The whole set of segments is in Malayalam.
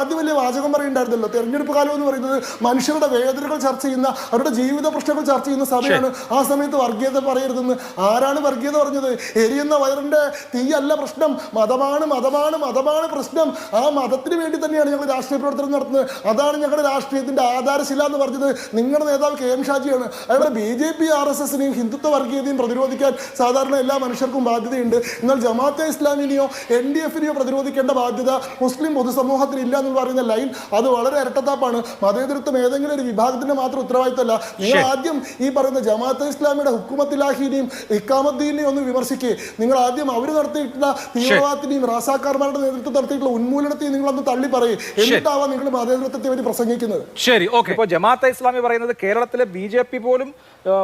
ആദ്യം വലിയ വാചകം പറയുന്നുണ്ടായിരുന്നല്ലോ, തെരഞ്ഞെടുപ്പ് കാലം എന്ന് പറയുന്നത് മനുഷ്യരുടെ വേദനകൾ ചർച്ച ചെയ്യുന്ന, അവരുടെ ജീവിത പ്രശ്നങ്ങൾ ചർച്ച ചെയ്യുന്ന സഭയാണ്. ആ സമയത്ത് വർഗീയത പറയരുതെന്ന് ആരാണ് വർഗീയത പറഞ്ഞത്? എരിയുന്ന വയറിന്റെ തീയല്ല പ്രശ്നം, മതമാണ് മതമാണ് മതമാണ് പ്രശ്നം. ആ മതത്തിന് വേണ്ടി തന്നെയാണ് ഞങ്ങൾ രാഷ്ട്രീയ പ്രവർത്തനം നടത്തുന്നത്. അതാണ് ഞങ്ങളുടെ രാഷ്ട്രീയത്തിന്റെ ആധാരശില എന്ന് പറഞ്ഞത് നിങ്ങളുടെ നേതാവ് കെ എം ഷാജിയാണ്. അതുപോലെ BJP RSSനെയും ഹിന്ദുത്വ വർഗീയതയും പ്രതിരോധിക്കാൻ സാധാരണ എല്ലാ മനുഷ്യർക്കും ബാധ്യതയുണ്ട്. എന്നാൽ ജമാഅത്തെ ഇസ്ലാമിനെയോ NDFനെയോ പ്രതിരോധിക്കേണ്ട ബാധ്യത മുസ്ലിം പൊതുസമൂഹത്തിന് ഇല്ല എന്ന് പറയുന്ന ലൈൻ അത് വളരെ ഇരട്ടത്താപ്പാണ്. മതേതരത്വം ഏതെങ്കിലും ഒരു വിഭാഗത്തിന്റെ മാത്രം ഉത്തരവാദിത്തമല്ല. നിങ്ങൾ ആദ്യം ഈ പറയുന്ന ജമാഅത്തെ ഇസ്ലാമിയുടെ ഹുക്കുമത്തിലാഹിനെയും ഇക്കാമദ്ദീനെയും ഒന്ന് വിമർശിക്കുക. നിങ്ങൾ ആദ്യം അവർ നടത്തിയിട്ടുള്ള തീവ്രവാദത്തിനെയും റാസാക്കാർമാരുടെ നേതൃത്വം നടത്തിയിട്ടുള്ള ഉന്മൂലനത്തെയും നിങ്ങളൊന്ന് തള്ളി പറയും. എന്നിട്ടാവാം നിങ്ങൾ മതേതരത്വത്തെ പറ്റി പ്രസംഗിക്കുന്നത്. ശരി, ഓക്കെ. ഇപ്പോൾ ജമാഅത്തെ ഇസ്ലാമി പറയുന്നത് കേരളത്തിലെ BJP പോലും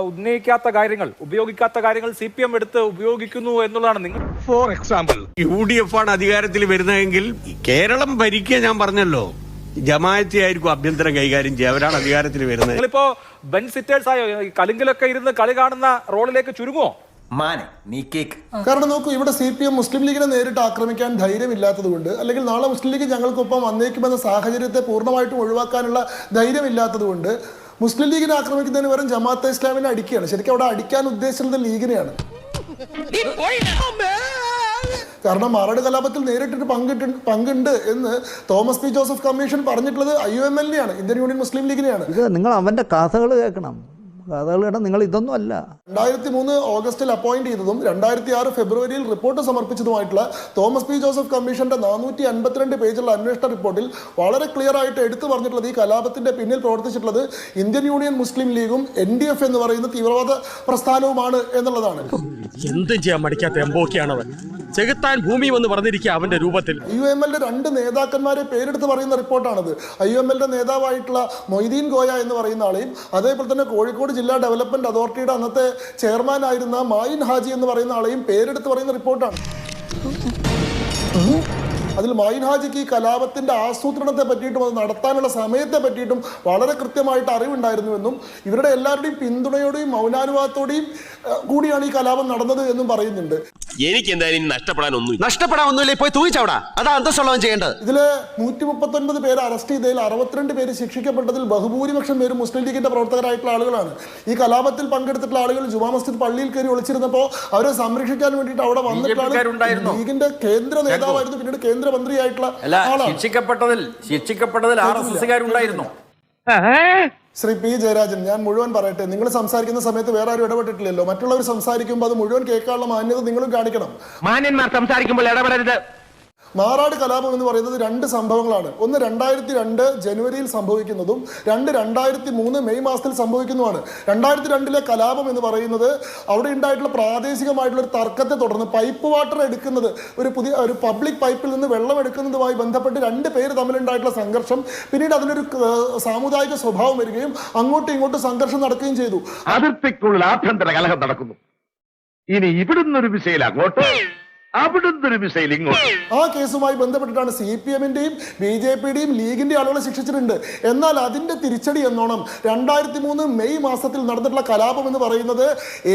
ഉന്നയിക്കാത്ത കാര്യങ്ങൾ, ഉപയോഗിക്കാത്ത കാര്യങ്ങൾ CPM എടുത്ത് ഉപയോഗിക്കുന്നു എന്നുള്ളതാണ്. നിങ്ങൾ ഫോർ എക്സാമ്പിൾ UDF ആണ് അധികാരത്തിൽ വരുന്നതെങ്കിൽ കേരളം ഭരിക്കുക, ഞാൻ പറഞ്ഞല്ലോ, ജമാഅത്തെ ആയിരിക്കും ആഭ്യന്തരം കൈകാര്യം ചെയ്യുക. അവരാണ് അധികാരത്തിൽ വരുന്നത്. നിങ്ങളിപ്പോ ബെഞ്ച് സിറ്റേഴ്സ് ആയോ? കലിങ്കിലൊക്കെ ഇരുന്ന് കളി കാണുന്ന റോളിലേക്ക് ചുരുങ്ങുമോ? കാരണം നോക്കൂ, ഇവിടെ CPM മുസ്ലിം ലീഗിനെ നേരിട്ട് ആക്രമിക്കാൻ ധൈര്യമില്ലാത്തത് കൊണ്ട്, അല്ലെങ്കിൽ നാളെ മുസ്ലിം ലീഗ് ഞങ്ങൾക്കൊപ്പം വന്നേക്കുമെന്ന സാഹചര്യത്തെ പൂർണ്ണമായിട്ടും ഒഴിവാക്കാനുള്ള ധൈര്യമില്ലാത്തത് കൊണ്ട് മുസ്ലിം ലീഗിനെ ആക്രമിക്കുന്നതിന് പകരം ജമാഅത്തെ ഇസ്ലാമിനെ അടിക്കുകയാണ്. ശരിക്കും അവിടെ അടിക്കാൻ ഉദ്ദേശിച്ചത് ലീഗിനെയാണ്. കാരണം മാറാട് കലാപത്തിൽ നേരിട്ടിട്ട് പങ്കുണ്ട് എന്ന് തോമസ് പി ജോസഫ് കമ്മീഷൻ പറഞ്ഞിട്ടുള്ളത് IUML-നെയാണ്, ഇന്ത്യൻ യൂണിയൻ മുസ്ലിം ലീഗിനെയാണ്. ഇത് നിങ്ങൾ അവന്റെ കഥകൾ കേൾക്കണം. നിങ്ങൾ ഇതൊന്നും അല്ല. 2003 ഓഗസ്റ്റിൽ അപ്പോയിന്റ് ചെയ്തതും 2006 ഫെബ്രുവരിയിൽ റിപ്പോർട്ട് സമർപ്പിച്ചതുമായിട്ടുള്ള തോമസ് പി ജോസഫ് കമ്മീഷന്റെ 452 പേജുള്ള അന്വേഷണ റിപ്പോർട്ടിൽ വളരെ ക്ലിയർ ആയിട്ട് എടുത്തു പറഞ്ഞിട്ടുള്ളത് ഈ കലാപത്തിന്റെ പിന്നിൽ പ്രവർത്തിച്ചിട്ടുള്ളത് ഇന്ത്യൻ യൂണിയൻ മുസ്ലിം ലീഗും NDF എന്ന് പറയുന്ന തീവ്രവാദ പ്രസ്ഥാനവുമാണ് എന്നുള്ളതാണ്. എന്തും ചെയ്യാൻ മടിക്കാത്ത എംബോക്കിയാണവൻ. ചെകുത്താൻ ഭൂമി എന്ന് പറഞ്ഞിരിക്കുക അവന്റെ രൂപത്തിൽ. IUML-ന്റെ 2 നേതാക്കന്മാരെ പേരെടുത്ത് പറയുന്ന റിപ്പോർട്ടാണത്. IUML-ന്റെ നേതാവായിട്ടുള്ള മൊയ്തീൻ ഗോയ എന്ന് പറയുന്ന ആളെയും അതേപോലെ തന്നെ കോഴിക്കോട് ജില്ലാ ഡെവലപ്മെന്റ് അതോറിറ്റിയുടെ അന്നത്തെ ചെയർമാൻ ആയിരുന്ന മായിൻ ഹാജി എന്ന് പറയുന്ന ആളെയും പേരെടുത്ത് പറയുന്ന റിപ്പോർട്ടാണ്. അതിൽ മായിൻ ഹാജിക്ക് ഈ കലാപത്തിന്റെ ആസൂത്രണത്തെ പറ്റിയിട്ടും അത് നടത്താനുള്ള സമയത്തെ പറ്റിയിട്ടും വളരെ കൃത്യമായിട്ട് അറിവുണ്ടായിരുന്നുവെന്നും ഇവരുടെ എല്ലാവരുടെയും പിന്തുണയോടെയും മൗനാനുവാദത്തോടെയും കൂടിയാണ് ഈ കലാപം നടന്നത് എന്നും പറയുന്നുണ്ട്. എനിക്ക് എന്തായാലും നഷ്ടപ്പെടാനൊന്നുമില്ല, പോയി തൂങ്ങിച്ചവിടാ, അതാ അന്തസ്സുള്ളവൻ ചെയ്യേണ്ടത്. ഇതില് 139 പേര് അറസ്റ്റ് ചെയ്തതിൽ 62 പേര് ശിക്ഷിക്കപ്പെട്ടതിൽ ബഹുഭൂരിപക്ഷം പേര് മുസ്ലിം ലീഗിന്റെ പ്രവർത്തകരായിട്ടുള്ള ആളുകളാണ്. ഈ കലാപത്തിൽ പങ്കെടുത്തിട്ടുള്ള ആളുകൾ ജുമാ മസ്ജിദ് പള്ളിയിൽ കയറി ഒളിച്ചിരുന്നപ്പോൾ അവരെ സംരക്ഷിക്കാൻ വേണ്ടിയിട്ട് അവിടെ വന്നിട്ടുള്ള ലീഗിന്റെ കേന്ദ്ര നേതാവായിരുന്നു, പിന്നീട് കേന്ദ്രമന്ത്രിയായിട്ടുള്ള ആളാണ്. ശിക്ഷിക്കപ്പെട്ടതിൽ RSSകാരുണ്ടായിരുന്നു. ശ്രീ P. ജയരാജൻ, ഞാൻ മുഴുവൻ പറയട്ടെ. നിങ്ങൾ സംസാരിക്കുന്ന സമയത്ത് വേറെ ആരും ഇടപെട്ടിട്ടില്ലല്ലോ. മറ്റുള്ളവർ സംസാരിക്കുമ്പോൾ അത് മുഴുവൻ കേൾക്കാനുള്ള മാന്യത നിങ്ങളും കാണിക്കണം. മാന്യന്മാർ സംസാരിക്കുമ്പോൾ ഇടപെടരുത്. മാറാട് കലാപം എന്ന് പറയുന്നത് 2 സംഭവങ്ങളാണ്. ഒന്ന് 2002 ജനുവരിയിൽ സംഭവിക്കുന്നതും 2003 മെയ് മാസത്തിൽ സംഭവിക്കുന്നതുമാണ്. 2002 കലാപം എന്ന് പറയുന്നത് അവിടെ ഉണ്ടായിട്ടുള്ള പ്രാദേശികമായിട്ടുള്ള ഒരു തർക്കത്തെ തുടർന്ന് പൈപ്പ് വാട്ടർ എടുക്കുന്നത്, ഒരു പബ്ലിക് പൈപ്പിൽ നിന്ന് വെള്ളം എടുക്കുന്നതുമായി ബന്ധപ്പെട്ട് 2 പേര് തമ്മിലുണ്ടായിട്ടുള്ള സംഘർഷം, പിന്നീട് അതിനൊരു സാമുദായിക സ്വഭാവം വരികയും അങ്ങോട്ടും ഇങ്ങോട്ടും സംഘർഷം നടക്കുകയും ചെയ്തു. അതിർത്തിക്കുള്ളിൽ ആഭ്യന്തര കലഹം നടക്കുന്നു. ഇനി ഇവിടുന്നൊരു വിഷയിൽ അങ്ങോട്ട്, അവിടുന്ന് ഒരു മിസൈൽ ഇങ്ങോട്ട്. ആ കേസുമായി ബന്ധപ്പെട്ടിട്ടാണ് CPM-ന്റെയും BJP-യുടെയും ലീഗിന്റെ ആളുകളെ ശിക്ഷിച്ചിട്ടുണ്ട്. എന്നാൽ അതിന്റെ തിരിച്ചടി എന്നോണം 2003 മെയ് മാസത്തിൽ നടന്നിട്ടുള്ള കലാപം എന്ന് പറയുന്നത്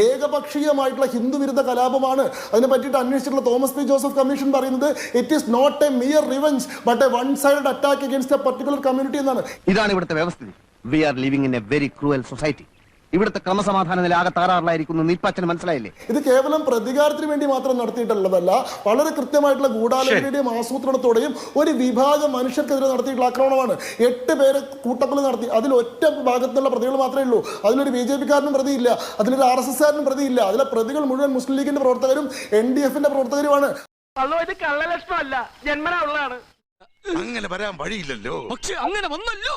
ഏകപക്ഷീയമായിട്ടുള്ള ഹിന്ദു വിരുദ്ധ കലാപമാണ്. അതിനെ പറ്റിയിട്ട് അന്വേഷിച്ചിട്ടുള്ള തോമസ് പി ജോസഫ് കമ്മീഷൻ പറയുന്നത് it is not a mere revenge but a one side attack against a particular community എന്നാണ്. ഇതാണ് ഇവിടുത്തെ വ്യവസ്ഥിതി. We are living in a very cruel society. ഇവിടുത്തെ ക്രമസമാധാന നില ആകെ തകരാറിലായിരിക്കുന്നു. നിപ്പച്ചന് മനസ്സിലായില്ലേ? ഇത് കേവലം പ്രതികാരത്തിന് വേണ്ടി മാത്രം നടത്തിയിട്ടുള്ളതല്ല, വളരെ കൃത്യമായിട്ടുള്ള ഗൂഢാലോചനയുടെയും ആസൂത്രണത്തോടെയും ഒരു വിഭാഗം മനുഷ്യർക്കെതിരെ നടത്തിയിട്ടുള്ള ആക്രമണമാണ്. 8 പേരെ കൂട്ടക്കൊല നടത്തി. അതിൽ ഒറ്റ ഭാഗത്തുള്ള പ്രതികൾ മാത്രമേ ഉള്ളൂ. അതിലൊരു BJP-കാരനും പ്രതിയില്ല, അതിലൊരു RSSകാരനും പ്രതിയില്ല. അതിലെ പ്രതികൾ മുഴുവൻ മുസ്ലിം ലീഗിന്റെ പ്രവർത്തകരും NDF-ന്റെ പ്രവർത്തകരുമാണ്. കള്ളലക്ഷണമല്ല, ജന്മനാ ഉള്ളതാണ്. അങ്ങനെ വരാൻ വഴിയില്ലല്ലോ, പക്ഷെ അങ്ങനെ വന്നല്ലോ.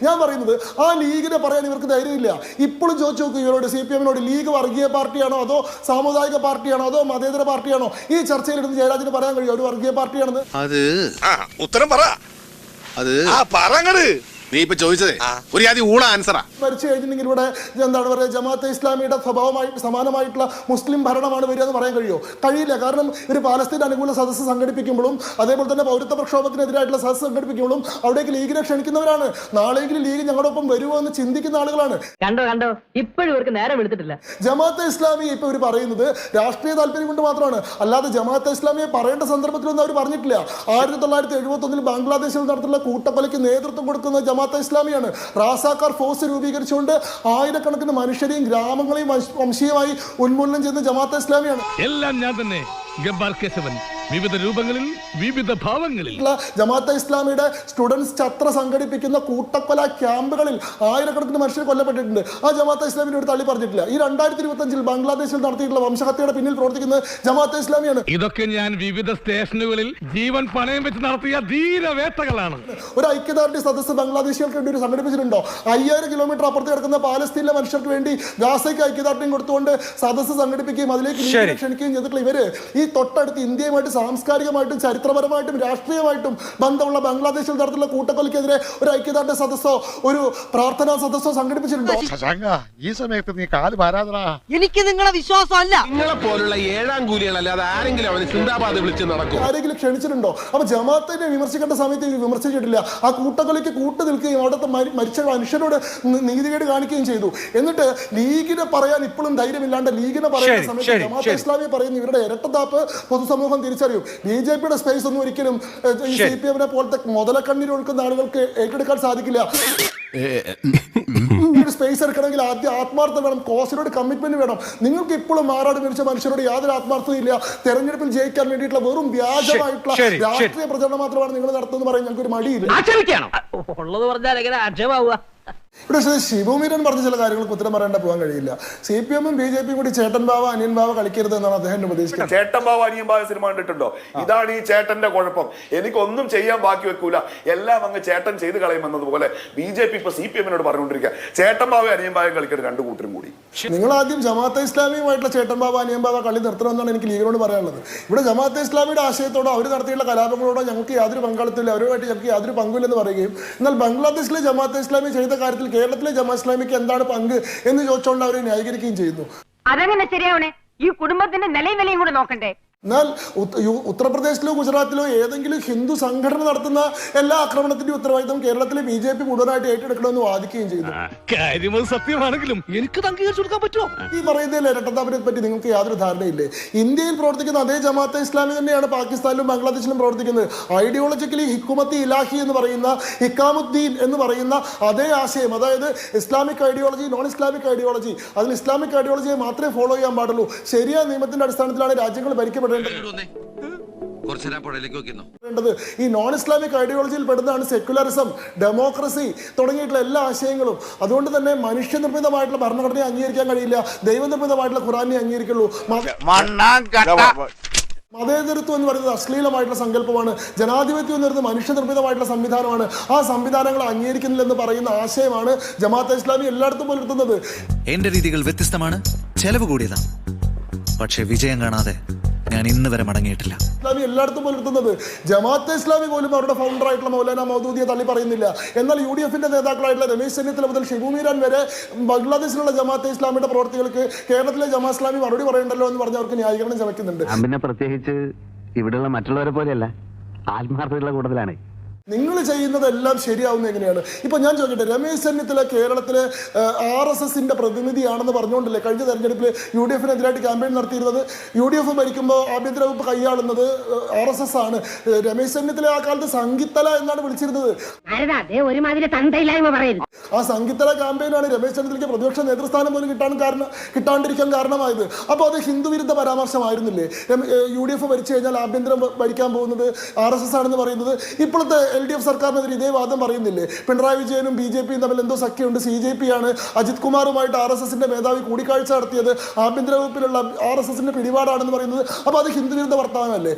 ഞാൻ പറയുന്നത് ആ ലീഗിനെ പറയാൻ ഇവർക്ക് ധൈര്യമില്ല. ഇപ്പോഴും ചോദിച്ചു നോക്കൂ ഇവരോട്, CPM-നോട്, ലീഗ് വർഗീയ പാർട്ടിയാണോ അതോ സാമുദായിക പാർട്ടിയാണോ അതോ മതേതര പാർട്ടിയാണോ? ഈ ചർച്ചയിലെടുത്ത് ജയരാജന് പറയാൻ കഴിയും ഒരു വർഗീയ പാർട്ടിയാണെന്ന്? അത് ഉത്തരം പറ. അത് പറങ്ങട് നീ ഇപ്പൊ ചോദിച്ചതേ ഒരു ആദ്യം ഊള ആൻസറാ. മരിച്ചു കഴിഞ്ഞിട്ടുണ്ടെങ്കിൽ ഇവിടെ എന്താണ് പറയുക, ജമാഅത്തെ ഇസ്ലാമിയുടെ സ്വഭാവമായിട്ട് സമാനമായിട്ടുള്ള മുസ്ലിം ഭരണമാണ് വരിക എന്ന് പറയാൻ കഴിയില്ല. കാരണം ഒരു പാലസ്തീൻ അനുകൂല സദസ്സ് സംഘടിപ്പിക്കുമ്പോഴും അതേപോലെ തന്നെ പൗരത്വ പ്രക്ഷോഭത്തിനെതിരായിട്ടുള്ള സദസ്സ് സംഘടിപ്പിക്കുമ്പോഴും അവിടേക്ക് ലീഗിനെ ക്ഷണിക്കുന്നവരാണ്. നാളെയെങ്കിലും ലീഗ് ഞങ്ങളുടെ ഒപ്പം വരുമോ എന്ന് ചിന്തിക്കുന്ന ആളുകളാണ്. കണ്ടോ ഇപ്പോഴും ഇവർക്ക് നേരം എടുത്തിട്ടില്ല. ജമാഅത്തെ ഇസ്ലാമി ഇപ്പൊ ഇവർ പറയുന്നത് രാഷ്ട്രീയ താല്പര്യം കൊണ്ട് മാത്രമാണ്, അല്ലാതെ ജമാഅത്തെ ഇസ്ലാമിയെ പറയേണ്ട സന്ദർഭത്തിലൊന്നും അവർ പറഞ്ഞിട്ടില്ല. 1971 ബംഗ്ലാദേശിൽ നടത്തുന്ന കൂട്ടക്കൊലയ്ക്ക് നേതൃത്വം കൊടുക്കുന്ന ജമാഅത്തെ ഇസ്ലാമിയാണ്. റാസാക്കാർ ഫോഴ്സ് രൂപീകരിച്ചുകൊണ്ട് ആയിരക്കണക്കിന് മനുഷ്യരെയും ഗ്രാമങ്ങളെയും വംശീയമായി ഉന്മൂലനം ചെയ്യുന്ന ജമാഅത്തെ ഇസ്ലാമിയാണ്. എല്ലാം ഞാൻ തന്നെ ഗബ്ബാർ കേശവൻ, വിവിധ രൂപങ്ങളിൽ വിവിധ ഭാവങ്ങളിൽ. ജമാഅത്തെ ഇസ്ലാമിയുടെ സ്റ്റുഡൻസ് ഛത്ര സംഘടിപ്പിക്കുന്ന കൂട്ടക്കൊല ക്യാമ്പുകളിൽ ആയിരക്കണക്കിന് മനുഷ്യർ കൊല്ലപ്പെട്ടിട്ടുണ്ട്. ആ ജമാഅത്തെ ഇസ്ലാമിനെ ഒരു തള്ളി പറഞ്ഞിട്ടില്ല. ഈ 2025 ബംഗ്ലാദേശിൽ നടത്തിയിട്ടുള്ള വംശഹത്യയുടെ പിന്നിൽ പ്രവർത്തിക്കുന്നത് ജമാഅത്തെ ഇസ്ലാമിയാണ്. ഇതൊക്കെ ഞാൻ വിവിധ സ്റ്റേഷനുകളിൽ ജീവൻ പണയം വെച്ച് നടത്തിയ ധീരവേട്ടകളാണ്. ഒരു ഐക്യദാർഢ്യ സദസ്സ് ബംഗ്ലാദേശികൾക്ക് വേണ്ടി സംഘടിപ്പിച്ചിട്ടുണ്ടോ? 5000 കിലോമീറ്റർ അപ്പുറത്ത് കിടക്കുന്ന പാലസ്തീനിലെ മനുഷ്യർക്ക് വേണ്ടി ഗാസയ്ക്ക് ഐക്യദാർഢ്യം കൊടുത്തുകൊണ്ട് സദസ്സ് സംഘടിപ്പിക്കുകയും അതിലേക്ക് ക്ഷണിക്കുകയും ചെയ്തിട്ടുള്ള ഇവര് ഈ തൊട്ടടുത്ത് ഇന്ത്യയുമായിട്ട് സാംസ്കാരികമായിട്ടും ചരിത്രപരമായിട്ടും രാഷ്ട്രീയമായിട്ടും ബന്ധമുള്ള ബംഗ്ലാദേശിൽ നടത്തുന്ന കൂട്ടക്കൊലയ്ക്കെതിരെ ഒരു ഐക്യദാർഢ്യ സദസ്സോ ഒരു പ്രാർത്ഥനാ സദസ്സോ സംഘടിപ്പിച്ചിട്ടുണ്ടോ? ഈ സമയത്ത് നീ കാല് പാരാതടാ. എനിക്ക് നിങ്ങളെ വിശ്വാസമല്ല. നിങ്ങളെ പോലുള്ള ഏഴാം കൂലികളല്ലാതെ ആരെങ്കിലും അവന് ചിന്താപാത വിളിച്ച് നടക്കും? ആരെങ്കിലും ക്ഷണിച്ചിട്ടുണ്ടോ? അപ്പൊ ജമാഅത്തിനെ വിമർശിക്കേണ്ട സമയത്ത് വിമർശിച്ചിട്ടില്ല. ആ കൂട്ടക്കൊലയ്ക്ക് കൂട്ടു നിൽക്കുകയും അവിടുത്തെ മരിച്ച മനുഷ്യരോട് നീതികേട് കാണിക്കുകയും ചെയ്തു. എന്നിട്ട് ലീഗിനെ പറയാൻ ഇപ്പോഴും ധൈര്യമില്ലാണ്ട് ലീഗിനെ പറയുന്ന സമയത്ത് ജമാഅത്തെ ഇസ്ലാമി പറയുന്ന ഇവരുടെ ഇരട്ടത്താപ്പ് പൊതുസമൂഹം തിരിച്ചറിയും. BJPയുടെ സ്പേസ് ഒന്നും ഒരിക്കലും ഈ CPM-നെ പോലത്തെ മുതലക്കണ്ണീർ ഒഴുക്കുന്ന ആളുകൾക്ക് ഏറ്റെടുക്കാൻ സാധിക്കില്ല. സ്പേസ് എടുക്കണമെങ്കിൽ ആദ്യം ആത്മാർത്ഥത വേണം, കോസിനോട് കമ്മിറ്റ്മെന്റ് വേണം. നിങ്ങൾക്ക് ഇപ്പോഴും മാറാട് മരിച്ച മനുഷ്യരോട് യാതൊരു ആത്മാർത്ഥതയില്ല. തെരഞ്ഞെടുപ്പിൽ ജയിക്കാൻ വേണ്ടിയിട്ടുള്ള വെറും വ്യാജമായിട്ടുള്ള രാഷ്ട്രീയ പ്രചരണം മാത്രമാണ് നിങ്ങൾ നടത്തുന്നത് പറയാൻ ഞങ്ങൾക്ക് ഒരു മടിയില്ല. ഉള്ളത് പറഞ്ഞാൽ എങ്ങനെ ആക്ഷേപമാവുക? ഇവിടെ ശിവമീരൻ പറഞ്ഞ ചില കാര്യങ്ങൾക്ക് ഉത്തരം പറയാണ്ട് പോകാൻ കഴിയില്ല. CPM-ഉം BJP-യും കൂടി ചേട്ടൻ ബാവ അനിയൻ ബാവ കളിക്കരുത് എന്നാണ് അദ്ദേഹം ഉപദേശിക്കുന്നത്. ചേട്ടൻ ബാവ അനിയൻ ബാവ സിനിമ കണ്ടിട്ടുണ്ടോ? ഇതാണ് ഈ ചേട്ടന്റെ കുഴപ്പം. എനിക്കൊന്നും ചെയ്യാൻ ബാക്കി വെക്കൂല, എല്ലാം അങ്ങ് ചേട്ടൻ ചെയ്ത് കളയുമെന്നതുപോലെ BJP ഇപ്പൊ CPM-നോട് പറഞ്ഞുകൊണ്ടിരിക്കുക ചേട്ടൻ ബാവ അനിയൻ ബാവ കളിക്കരുത് രണ്ടു കൂട്ടരും കൂടി. നിങ്ങൾ ആദ്യം ജമാഅത്തെ ഇസ്ലാമിയുമായിട്ടുള്ള ചേട്ടൻ ബാവ അനിയൻ ബാവ കളി നിർത്തണമെന്നാണ് എനിക്ക് ലീഗിനോട് പറയാനുള്ളത്. ഇവിടെ ജമാഅത്തെ ഇസ്ലാമിയുടെ ആശയത്തോടോ അവർ നടത്തിയുള്ള കലാപങ്ങളോടോ ഞങ്ങൾക്ക് യാതൊരു പങ്കാളിത്തമില്ല, അവരുമായിട്ട് ഞങ്ങൾക്ക് യാതൊരു പങ്കുമില്ലെന്ന് പറയുകയും എന്നാൽ ബംഗ്ലാദേശിലെ ജമാഅത്തെ ഇസ്ലാമി ചെയ്ത കാര്യത്തിൽ കേരളത്തിലെ ജമാഅത്ത് ഇസ്ലാമിക്ക് എന്താണ് പങ്ക് എന്ന് ചോദിച്ചുകൊണ്ട് അവരെ ന്യായീകരിക്കുകയും ചെയ്യുന്നു. അതങ്ങനെ ശരിയാവണേ? ഈ കുടുംബത്തിന്റെ നിലയും വിലയും കൂടെ നോക്കണ്ടേ? എന്നാൽ ഉത്തർപ്രദേശിലോ ഗുജറാത്തിലോ ഏതെങ്കിലും ഹിന്ദു സംഘടന നടത്തുന്ന എല്ലാ ആക്രമണത്തിന്റെയും ഉത്തരവാദിത്തം കേരളത്തിലെ BJP മുഴുവനായിട്ട് ഏറ്റെടുക്കണമെന്ന് വാദിക്കുകയും ചെയ്തു. കാര്യം സത്യമാണെങ്കിലും എനിക്ക് അംഗീകരിച്ചു കൊടുക്കാൻ പറ്റുമോ? ഈ പറയുന്നതിൽ ഇരട്ടത്താപ്പിനെ പറ്റി നിങ്ങൾക്ക് യാതൊരു ധാരണയില്ലേ? ഇന്ത്യയിൽ പ്രവർത്തിക്കുന്ന അതേ ജമാഅത്തെ ഇസ്ലാമി തന്നെയാണ് പാകിസ്ഥാനിലും ബംഗ്ലാദേശിലും പ്രവർത്തിക്കുന്നത്. ഐഡിയോളജിക്കലി ഹിക്കുമത്തി ഇലാഹി എന്ന് പറയുന്ന ഇക്കാമുദ്ദീൻ എന്ന് പറയുന്ന അതേ ആശയം, അതായത് Islamic ideology non Islamic ideology, അതിൽ ഇസ്ലാമിക് ഐഡിയോളജിയെ മാത്രമേ ഫോളോ ചെയ്യാൻ പാടുള്ളൂ. ശരിയായ നിയമത്തിന്റെ അടിസ്ഥാനത്തിലാണ് രാജ്യങ്ങൾ ഭരിക്കപ്പെടുന്നത്. ഈ നോൺ ഇസ്ലാമിക് ഐഡിയോളജിയിൽ പെടുന്നതാണ് സെക്യുലറിസം, ഡെമോക്രസി തുടങ്ങിയിട്ടുള്ള എല്ലാ ആശയങ്ങളും. അതുകൊണ്ട് തന്നെ മനുഷ്യനിർമ്മിതമായിട്ടുള്ള ഭരണഘടനയെ അംഗീകരിക്കാൻ കഴിയില്ല, ദൈവനിർമ്മിതമായിട്ടുള്ള ഖുറാനെ അംഗീകരിക്കുള്ളൂ. മതേതരത്വം എന്ന് പറയുന്നത് അശ്ലീലമായിട്ടുള്ള സങ്കല്പമാണ്. ജനാധിപത്യം എന്ന് പറയുന്നത് മനുഷ്യനിർമ്മിതമായിട്ടുള്ള സംവിധാനമാണ്. ആ സംവിധാനങ്ങളെ അംഗീകരിക്കുന്നില്ലെന്ന് പറയുന്ന ആശയമാണ് ജമാഅത്തെ ഇസ്ലാമി എല്ലായിടത്തും പുലർത്തുന്നത്. എന്റെ രീതികൾ വ്യത്യസ്തമാണ്, ചെലവ് കൂടിയതാണ്, പക്ഷെ വിജയം കാണാതെ ഞാൻ ഇന്ന് വരെ മടങ്ങിയിട്ടില്ല. ഇസ്ലാമി എല്ലായിടത്തും പുലർത്തുന്നത്. ജമാഅത്തെ ഇസ്ലാമി പോലും അവരുടെ ഫൗണ്ടർ ആയിട്ടുള്ള മൗലാന മൗദൂദിയെ തള്ളി പറയുന്നില്ല. എന്നാൽ UDF-ന്റെ നേതാക്കളായിട്ടുള്ള രമേശ് ചെന്നിത്തല മുതൽ ഷിബു മീരാൻ വരെ ബംഗ്ലാദേശിലുള്ള ജമാഅത്തെ ഇസ്ലാമിയുടെ പ്രവർത്തികൾക്ക് കേരളത്തിലെ ജമാഅത്ത് ഇസ്ലാമി മറുപടി പറയണ്ടല്ലോ എന്ന് പറഞ്ഞ് അവർക്ക് ന്യായീകരണം ചമയ്ക്കുന്നുണ്ട്. പിന്നെ പ്രത്യേകിച്ച് ഇവിടെയുള്ള മറ്റുള്ളവരെ പോലെയല്ല, ആത്മാർത്ഥതയുള്ള കൂടുതലാണ്. നിങ്ങൾ ചെയ്യുന്നതെല്ലാം ശരിയാവുന്നത് എങ്ങനെയാണ്? ഇപ്പൊ ഞാൻ ചോദിക്കട്ടെ, രമേശ് ചെന്നിത്തല കേരളത്തിലെ RSS-ന്റെ പ്രതിനിധിയാണെന്ന് പറഞ്ഞുകൊണ്ടല്ലേ കഴിഞ്ഞ തെരഞ്ഞെടുപ്പിൽ UDF-നെതിരായിട്ട് ക്യാമ്പയിൻ നടത്തിയിരുന്നത്? UDF ഭരിക്കുമ്പോൾ ആഭ്യന്തര വകുപ്പ് കൈയാളുന്നത് RSS ആണ്. രമേശ് ചെന്നിത്തല ആ കാലത്ത് സംഗീത്തല എന്നാണ് വിളിച്ചിരുന്നത്. ആ സംഗീത്തല ക്യാമ്പയിനാണ് രമേശ് ചെന്നിത്തലയ്ക്ക് പ്രതിപക്ഷ നേതൃസ്ഥാനം പോലും കിട്ടാണ്ടിരിക്കാൻ കാരണമായത്. അപ്പോൾ അത് ഹിന്ദുവിരുദ്ധ പരാമർശമായിരുന്നില്ലേ? UDF ഭരിച്ചു കഴിഞ്ഞാൽ ആഭ്യന്തരം ഭരിക്കാൻ പോകുന്നത് RSS ആണെന്ന് പറയുന്നത്. ഇപ്പോഴത്തെ LDF സർക്കാരിനെതിരെ ഇതേ വാദം പറയുന്നില്ലേ? പിണറായി വിജയനും BJP-യും തമ്മിൽ എന്തോ സഖ്യമുണ്ട്, CJP ആണ്. അജിത് കുമാറുമായിട്ട് RSS-ന്റെ മേധാവി കൂടിക്കാഴ്ച നടത്തിയത് ആഭ്യന്തര വകുപ്പിലുള്ള RSS-ന്റെ പിടിപാടാണെന്ന് പറയുന്നത്. അപ്പൊ അത് ഹിന്ദുവിരുദ്ധ വർത്തമാനമല്ലേ?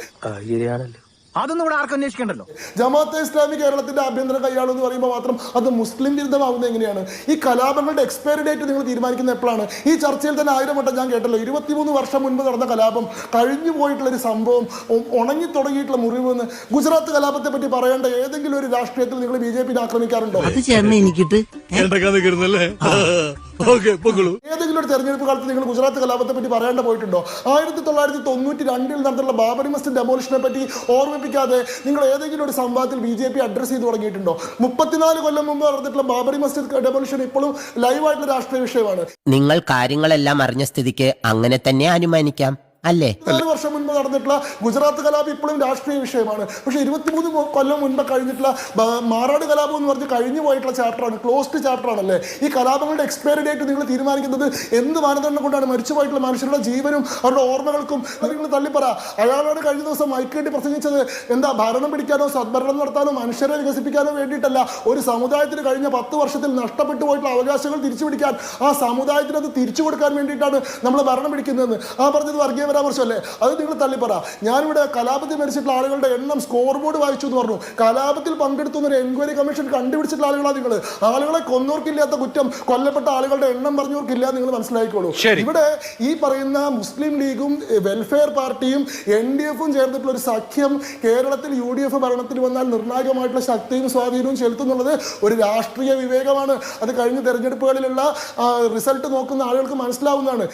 അതൊന്നും ഇവിടെ ആർക്കും അന്വേഷിക്കണ്ടല്ലോ. ജമാഅത്തെ ഇസ്ലാമി കേരളത്തിന്റെ ആഭ്യന്തര കൈയാളും എന്ന് പറയുമ്പോൾ മാത്രം അത് മുസ്ലിം വിരുദ്ധമാവുന്നത് എങ്ങനെയാണ്? ഈ കലാപങ്ങളുടെ എക്സ്പയറി ഡേറ്റ് നിങ്ങൾ തീരുമാനിക്കുന്ന എപ്പോഴാണ്? ഈ ചർച്ചയിൽ തന്നെ 1000 വട്ടം ഞാൻ കേട്ടല്ലോ, 23 വർഷം മുൻപ് നടന്ന കലാപം, കഴിഞ്ഞു പോയിട്ടുള്ള ഒരു സംഭവം, ഉണങ്ങി തുടങ്ങിയിട്ടുള്ള മുറിവ് എന്ന്. ഗുജറാത്ത് കലാപത്തെ പറ്റി പറയേണ്ട ഏതെങ്കിലും ഒരു രാഷ്ട്രീയത്തിൽ നിങ്ങൾ BJP ആക്രമിക്കാറുണ്ടോ? ഏതെങ്കിലും ഒരു തെരഞ്ഞെടുപ്പ് കാലത്ത് നിങ്ങൾ ഗുജറാത്ത് കലാപത്തെ പറ്റി പറയേണ്ട പോയിട്ടുണ്ടോ? 1992 നടന്നുള്ള ബാബറി മസ്ജിദ് ഡെമോളിഷനെ പറ്റി ഓർമ്മിപ്പിക്കാതെ നിങ്ങൾ ഏതെങ്കിലും ഒരു സംഭവത്തിൽ BJP അഡ്രസ് ചെയ്ത് തുടങ്ങിയിട്ടുണ്ടോ? 34 കൊല്ലം മുമ്പ് നടന്നിട്ടുള്ള ബാബറി മസ്ജിദ് ഡെമോളിഷൻ ഇപ്പോഴും ലൈവായിട്ടുള്ള രാഷ്ട്രീയ വിഷയമാണ്. നിങ്ങൾ കാര്യങ്ങളെല്ലാം അറിഞ്ഞ സ്ഥിതിക്ക് അങ്ങനെ തന്നെ അനുമാനിക്കാം അല്ലേ? 4 വർഷം മുൻപ് നടന്നിട്ടുള്ള ഗുജറാത്ത് കലാപം ഇപ്പോഴും രാഷ്ട്രീയ വിഷയമാണ്. പക്ഷെ 23 കൊല്ലം മുൻപ് കഴിഞ്ഞിട്ടുള്ള മാറാട് കലാപം എന്ന് പറഞ്ഞ് കഴിഞ്ഞു പോയിട്ടുള്ള ചാപ്റ്ററാണ്, ക്ലോസ്ഡ് ചാപ്റ്റർ ആണല്ലേ? ഈ കലാപങ്ങളുടെ എക്സ്പയറി ഡേറ്റ് നിങ്ങൾ തീരുമാനിക്കുന്നത് എന്ത് മാനദണ്ഡം കൊണ്ടാണ്? മരിച്ചു പോയിട്ടുള്ള മനുഷ്യരുടെ ജീവനും അവരുടെ ഓർമ്മകൾക്കും നിങ്ങൾ തള്ളിപ്പറ. അയാളോട് കഴിഞ്ഞ ദിവസം മൈക്കേണ്ടി പ്രസംഗിച്ചത് എന്താ? ഭരണം പിടിക്കാനോ സദ്ഭരണം നടത്താനോ മനുഷ്യരെ വികസിപ്പിക്കാനോ വേണ്ടിയിട്ടല്ല. ഒരു സമുദായത്തിന് കഴിഞ്ഞ 10 വർഷത്തിൽ നഷ്ടപ്പെട്ടു പോയിട്ടുള്ള അവകാശങ്ങൾ തിരിച്ചു പിടിക്കാൻ, ആ സമുദായത്തിന് അത് തിരിച്ചു കൊടുക്കാൻ വേണ്ടിയിട്ടാണ് നമ്മൾ ഭരണം പിടിക്കുന്നതെന്ന് ആ പറഞ്ഞത് വർഗീയ പരാമർശമല്ലേ? അത് നിങ്ങൾ തള്ളിപ്പറ. ഞാനിവിടെ കലാപത്തിൽ മരിച്ചിട്ടുള്ള ആളുകളുടെ എണ്ണം സ്കോർ ബോർഡ് വായിച്ചു എന്ന് പറഞ്ഞു. കലാപത്തിൽ പങ്കെടുത്തുന്ന ഒരു എൻക്വയറി കമ്മീഷൻ കണ്ടുപിടിച്ചിട്ടുള്ള ആളുകളാണ് നിങ്ങൾ. ആളുകളെ കൊന്നവർക്കില്ലാത്ത കുറ്റം കൊല്ലപ്പെട്ട ആളുകളുടെ എണ്ണം പറഞ്ഞവർക്കില്ല. നിങ്ങൾ മനസ്സിലാക്കിക്കോളൂ. ഇവിടെ ഈ പറയുന്ന മുസ്ലിം ലീഗും വെൽഫെയർ പാർട്ടിയും NDF-ഉം ചേർന്നിട്ടുള്ള ഒരു സഖ്യം കേരളത്തിൽ UDF ഭരണത്തിൽ വന്നാൽ നിർണായകമായിട്ടുള്ള ശക്തിയും സ്വാധീനവും ചെലുത്തുന്നുള്ളത് ഒരു രാഷ്ട്രീയ വിവേകമാണ്. അത് കഴിഞ്ഞ തെരഞ്ഞെടുപ്പുകളിലുള്ള റിസൾട്ട് നോക്കുന്ന ആളുകൾക്ക് മനസ്സിലാവുന്നതാണ്.